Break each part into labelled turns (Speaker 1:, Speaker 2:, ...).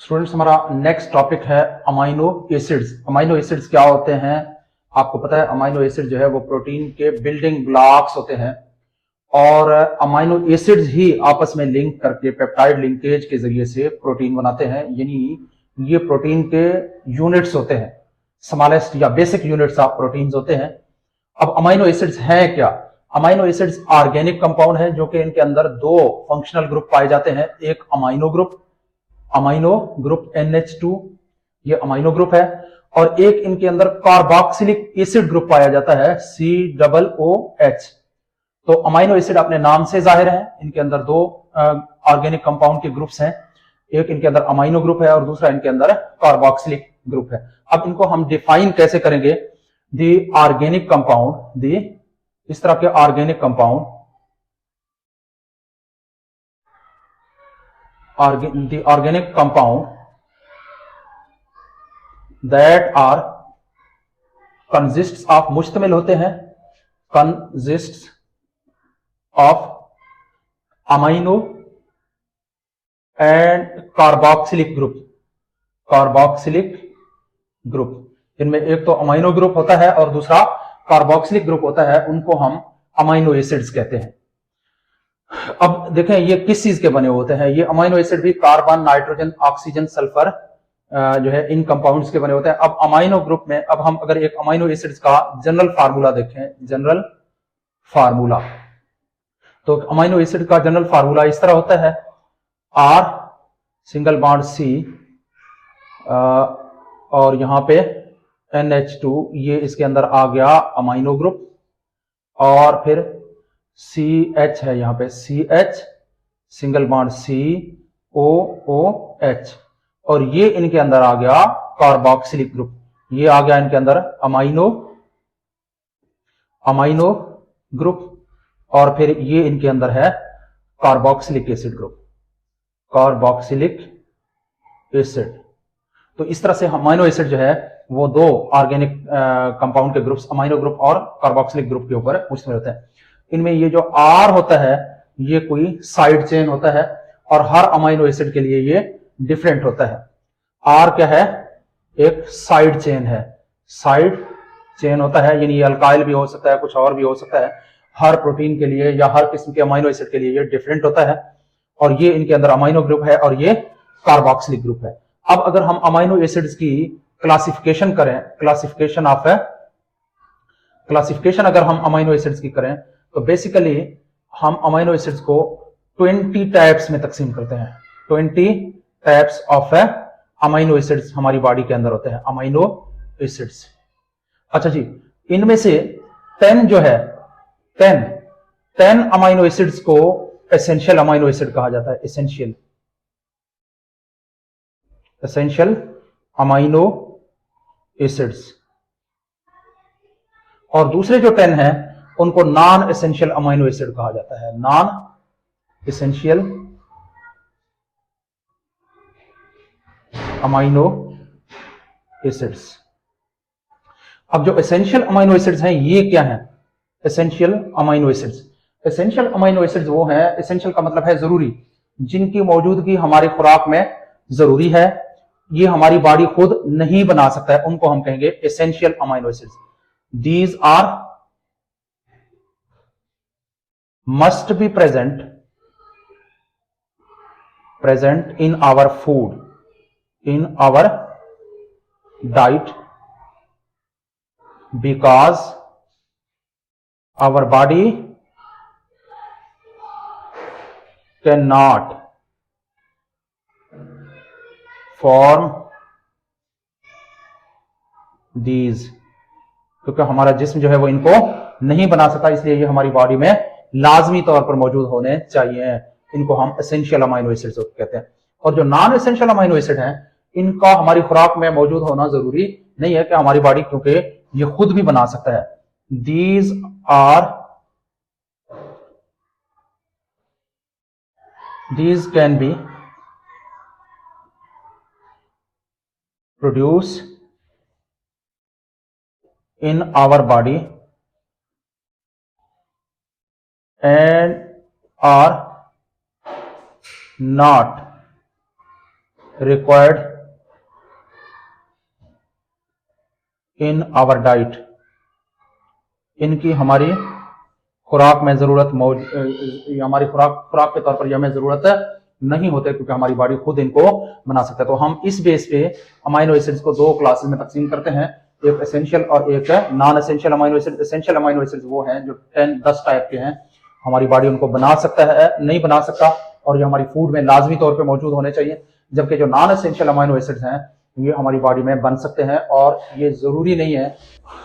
Speaker 1: Students, हमारा next topic है amino acids. Amino acids क्या होते हैं? आपको पता है अमाइनो एसिड जो है वो प्रोटीन के बिल्डिंग ब्लॉक्स होते हैं और अमाइनो एसिड्स ही आपस में लिंक करके पेप्टाइड लिंकेज के जरिए से प्रोटीन बनाते हैं। यानी ये प्रोटीन के यूनिट्स होते हैं, स्मॉलेस्ट या बेसिक यूनिट्स ऑफ प्रोटीन्स होते हैं। अब अमाइनो एसिड्स हैं क्या? अमाइनो एसिड्स ऑर्गेनिक कंपाउंड है जो कि इनके अंदर दो फंक्शनल ग्रुप पाए जाते हैं। एक अमाइनो ग्रुप NH2, ये अमाइनो ग्रुप है, और एक इनके अंदर कार्बोक्सिलिक एसिड ग्रुप पाया जाता है COOH। तो अमाइनो एसिड अपने नाम से जाहिर है, इनके अंदर दो ऑर्गेनिक कंपाउंड के ग्रुप्स हैं। एक इनके अंदर अमाइनो ग्रुप है और दूसरा इनके अंदर कार्बोक्सिलिक ग्रुप है। अब इनको हम डिफाइन कैसे करेंगे? दी ऑर्गेनिक कंपाउंड, दी इस तरह के organic compound, the organic compound that are consists of, मुश्तमिल होते हैं, consists of amino and carboxylic group। इनमें एक तो अमाइनो ग्रुप होता है और दूसरा कार्बोक्सिलिक ग्रुप होता है, उनको हम अमाइनो एसिड्स कहते हैं। अब देखें ये किस चीज के बने होते हैं। ये अमाइनो एसिड भी कार्बन, नाइट्रोजन, ऑक्सीजन, सल्फर जो है इन कंपाउंड्स के बने होते हैं। अब अमाइनो ग्रुप में अब हम अगर एक अमाइनो एसिड्स का जनरल फार्मूला देखें, जनरल फार्मूला, तो अमाइनो एसिड का जनरल फार्मूला इस तरह होता है, R सिंगल बॉन्ड C और यहां पे NH2, ये इसके अंदर आ गया अमाइनो ग्रुप, और फिर CH है यहां पे, CH सिंगल बॉन्ड COOH, और ये इनके अंदर आ गया कार्बोक्सिलिक ग्रुप। ये आ गया इनके अंदर अमाइनो ग्रुप, और फिर ये इनके अंदर है carboxylic acid group, carboxylic acid. तो इस तरह से अमाइनो एसिड जो है वो दो ऑर्गेनिक कंपाउंड के ग्रुप्स, अमाइनो ग्रुप और कार्बोक्सिलिक ग्रुप के ऊपर मुश्तमिल होते हैं। इनमें ये जो R होता है ये कोई साइड चेन होता है और हर अमाइनो एसिड के लिए ये डिफरेंट होता है। R क्या है? एक साइड चेन है, साइड चेन होता है, यानी ये अल्काइल भी हो सकता है, कुछ और भी हो सकता है। हर प्रोटीन के लिए या हर किस्म के अमाइनो एसिड के लिए ये डिफरेंट होता है, और ये इनके अंदर अमाइनो ग्रुप है और ये कार्बोक्सिलिक ग्रुप है। अब अगर हम अमाइनो एसिड्स की क्लासिफिकेशन करें, क्लासिफिकेशन अगर हम अमाइनो एसिड्स की करें तो बेसिकली हम अमाइनो एसिड्स को 20 टाइप्स में तकसीम करते हैं। 20 टाइप्स ऑफ अमाइनो एसिड्स हमारी बॉडी के अंदर होते हैं, अमाइनो एसिड्स। अच्छा जी, इनमें से 10 जो है, 10 अमाइनो एसिड्स को एसेंशियल अमाइनो एसिड कहा जाता है, एसेंशियल अमाइनो एसिड्स, और दूसरे जो 10 हैं उनको नॉन एसेंशियल अमाइनो एसिड कहा जाता है, नॉन एसेंशियल अमाइनो एसिड्स। अब जो एसेंशियल अमाइनो एसिड्स हैं ये क्या हैं? Essential amino acids, essential amino acids वो हैं, एसेंशियल का मतलब है जरूरी, जिनकी मौजूदगी हमारी खुराक में जरूरी है, ये हमारी बॉडी खुद नहीं बना सकता है, उनको हम कहेंगे essential amino acids. These are must be present in our food, in our diet, because our body cannot form these, क्योंकि हमारा जिस्म जो है वो इनको नहीं बना सकता, इसलिए ये हमारी बॉडी में लाजमी तौर पर मौजूद होने चाहिए। इनको हम एसेंशियल अमाइनो एसिड्स कहते हैं। और जो नॉन एसेंशियल अमाइनो एसिड हैं इनका हमारी खुराक में मौजूद होना जरूरी नहीं है कि हमारी बॉडी, क्योंकि ये खुद भी बना सकता है। these can be produced in our body and are not required in our diet, इनकी हमारी खुराक में जरूरत हमारी खुराक के तौर पर ये हमें जरूरत नहीं होते, क्योंकि हमारी बॉडी खुद इनको बना सकता है। तो हम इस बेस पे अमाइनो एसिड्स को दो क्लासेस में तकसीम करते हैं, एक एसेंशियल और एक non essential amino acid. Essential amino acids वो हैं जो 10 टाइप के हैं, हमारी बॉडी उनको बना सकता है, नहीं बना सकता, और ये हमारी फूड में लाजमी तौर पर मौजूद होने चाहिए। जबकि जो नॉन एसेंशियल अमाइनो एसिड्स हैं ये हमारी बॉडी में बन सकते हैं और ये जरूरी नहीं है।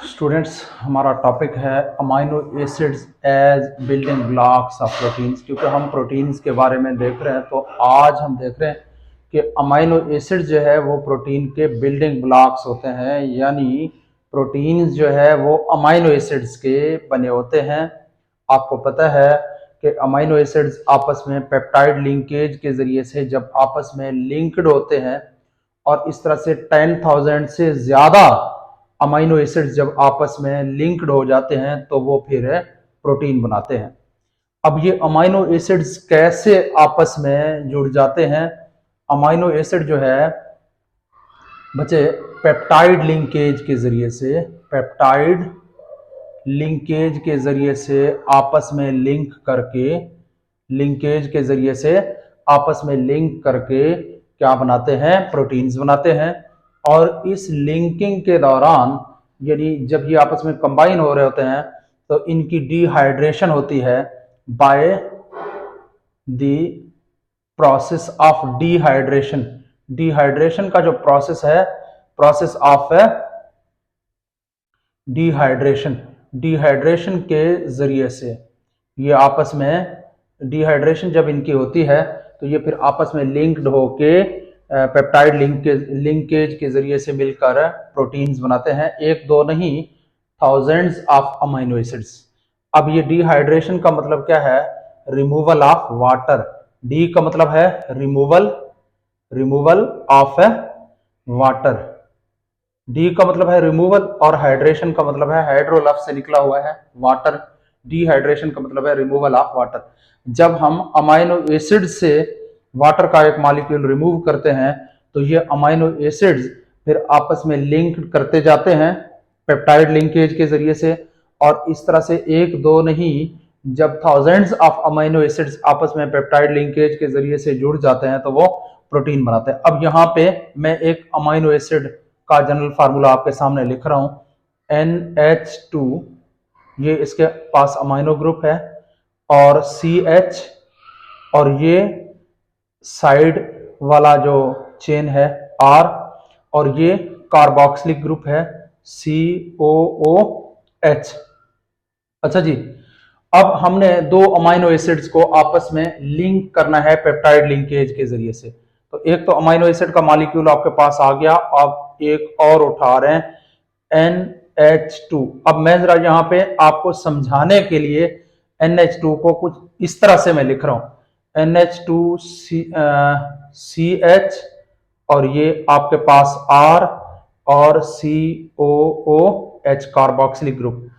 Speaker 1: स्टूडेंट्स, हमारा टॉपिक है amino acids as building blocks of proteins. क्योंकि हम प्रोटीन्स के बारे में देख रहे हैं, तो आज हम देख रहे हैं कि अमाइनो एसिड जो है वो प्रोटीन के बिल्डिंग ब्लॉक्स होते हैं, यानी प्रोटीन्स जो है वो अमाइनो एसिड्स के बने होते हैं। आपको पता है कि अमाइनो एसिड्स आपस में पेप्टाइड लिंकेज के जरिए से जब आपस में लिंक्ड होते हैं, और इस तरह से 10,000 से ज्यादा अमाइनो एसिड्स जब आपस में लिंक्ड हो जाते हैं तो वो फिर प्रोटीन बनाते हैं। अब ये अमाइनो एसिड्स कैसे आपस में जुड़ जाते हैं? अमाइनो एसिड जो है बच्चे पेप्टाइड लिंकेज के जरिए से, पेप्टाइड लिंकेज के जरिए से आपस में लिंक करके, लिंकेज के जरिए से आपस में लिंक करके क्या बनाते हैं? प्रोटीन्स बनाते हैं। और इस लिंकिंग के दौरान, यानी जब ये आपस में कंबाइन हो रहे होते हैं, तो इनकी डिहाइड्रेशन होती है by the process of dehydration. Dehydration का जो प्रोसेस है, प्रोसेस ऑफ डिहाइड्रेशन, डिहाइड्रेशन के जरिए से ये आपस में, डिहाइड्रेशन जब इनकी होती है तो ये फिर आपस में लिंक्ड होके पेप्टाइड लिंकेज के जरिए से मिलकर प्रोटीन्स बनाते हैं। एक दो नहीं, थाउजेंड्स ऑफ अमाइनो एसिड्स। अब ये डिहाइड्रेशन का मतलब क्या है? Removal of water. डी का मतलब है removal, removal of water. D का मतलब है रिमूवल, और हाइड्रेशन का मतलब है, हाइड्रो लफ्ज से निकला हुआ है वाटर। डिहाइड्रेशन का मतलब है रिमूवल ऑफ वाटर। जब हम अमाइनो एसिड से वाटर का एक मॉलिक्यूल रिमूव करते हैं तो ये अमाइनो एसिड्स फिर आपस में लिंक करते जाते हैं पेप्टाइड लिंकेज के जरिए से, और इस तरह से एक दो नहीं, जब थाउजेंड्स ऑफ अमाइनो एसिड्स आपस में पेप्टाइड लिंकेज के जरिए से जुड़ जाते हैं तो वो प्रोटीन बनाते हैं। अब यहाँ पे मैं एक अमाइनो एसिड का जनरल फार्मूला आपके सामने लिख रहा हूं, NH2, ये इसके पास अमाइनो ग्रुप है, और CH, और ये साइड वाला जो चेन है R, और ये कार्बोक्सिलिक ग्रुप है COOH। अच्छा जी, अब हमने दो अमाइनो एसिड्स को आपस में लिंक करना है पेप्टाइड लिंकेज के जरिए से। तो एक तो अमाइनो एसिड का मॉलिक्यूल आपके पास आ गया, अब एक और उठा रहे हैं NH2। अब मैं जरा यहाँ पे आपको समझाने के लिए NH2 को कुछ इस तरह से मैं लिख रहा हूं, NH2CH, और ये आपके पास R, और COOH कार्बोक्सिलिक ग्रुप।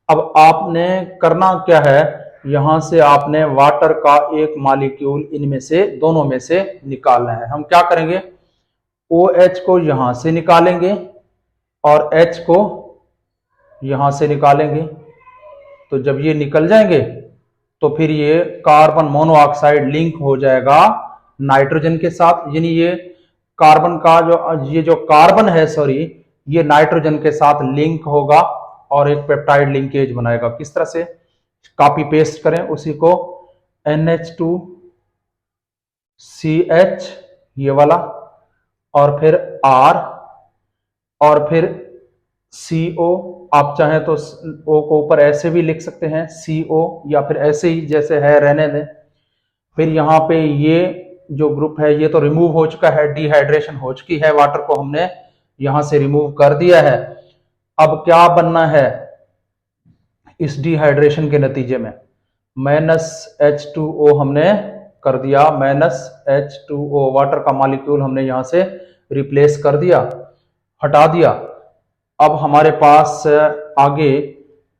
Speaker 1: अब आपने करना क्या है, यहां से आपने वाटर का एक मॉलिक्यूल इनमें से, दोनों में से निकालना है। हम क्या करेंगे, OH को यहां से निकालेंगे और H को यहां से निकालेंगे। तो जब ये निकल जाएंगे तो फिर ये कार्बन मोनोऑक्साइड लिंक हो जाएगा नाइट्रोजन के साथ, यानी ये कार्बन का जो कार्बन है, सॉरी, ये नाइट्रोजन के साथ लिंक होगा और एक पेप्टाइड लिंकेज बनाएगा। किस तरह से? कॉपी पेस्ट करें उसी को, NH2CH ये वाला, और फिर R, और फिर CO। आप चाहें तो O को ऊपर ऐसे भी लिख सकते हैं CO, या फिर ऐसे ही जैसे है रहने दें। फिर यहाँ पे ये जो ग्रुप है ये तो रिमूव हो चुका है, डिहाइड्रेशन हो चुकी है, वाटर को हमने यहां से रिमूव कर दिया है। अब क्या बनना है इस डिहाइड्रेशन के नतीजे में? -H2O हमने कर दिया, -H2O, वाटर का मॉलिक्यूल हमने यहां से रिप्लेस कर दिया, हटा दिया। अब हमारे पास आगे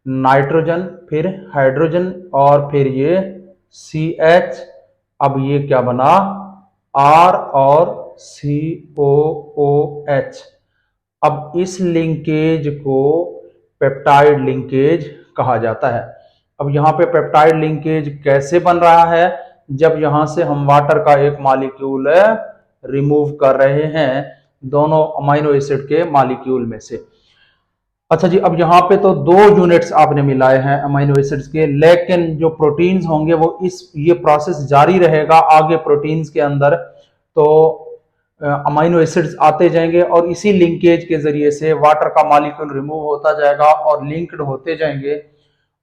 Speaker 1: नाइट्रोजन, फिर हाइड्रोजन, और फिर ये CH। अब ये क्या बना? R और COOH। अब इस लिंकेज को पेप्टाइड लिंकेज कहा जाता है। अब यहाँ पे पेप्टाइड लिंकेज कैसे बन रहा है? जब यहाँ से हम वाटर का एक मॉलिक्यूल रिमूव कर रहे हैं दोनों अमीनो एसिड के मॉलिक्यूल में से। अच्छा जी, अब यहाँ पे तो दो यूनिट्स आपने मिलाए हैं अमीनो एसिड्स के, लेकिन जो प्रोटीन्स होंगे वो ये प्रोसेस जारी रहेगा आगे प्रोटीन्स के अंदर। तो अमीनो एसिड्स आते जाएंगे और इसी लिंकेज के जरिए से वाटर का मॉलिक्यूल रिमूव होता जाएगा और लिंक्ड होते जाएंगे,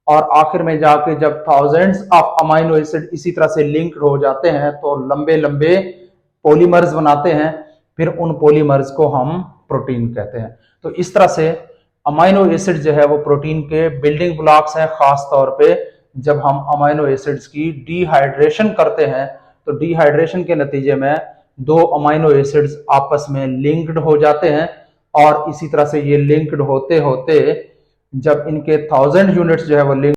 Speaker 1: और आखिर में जाके जब थाउजेंड्स ऑफ अमीनो एसिड इसी तरह से लिंक्ड हो जाते हैं तो लंबे लंबे पॉलीमर्स बनाते हैं। फिर उन पॉलीमर्स को हम प्रोटीन कहते हैं। तो इस तरह से अमीनो एसिड जो है वो प्रोटीन के बिल्डिंग ब्लॉक्स हैं। खास तौर पे जब हम अमीनो एसिड्स की डिहाइड्रेशन करते हैं तो डिहाइड्रेशन के नतीजे में दो अमीनो एसिड्स आपस में लिंक्ड हो जाते हैं, और इसी तरह से ये लिंक्ड होते होते जब इनके 1000 यूनिट्स जो है वो लिंक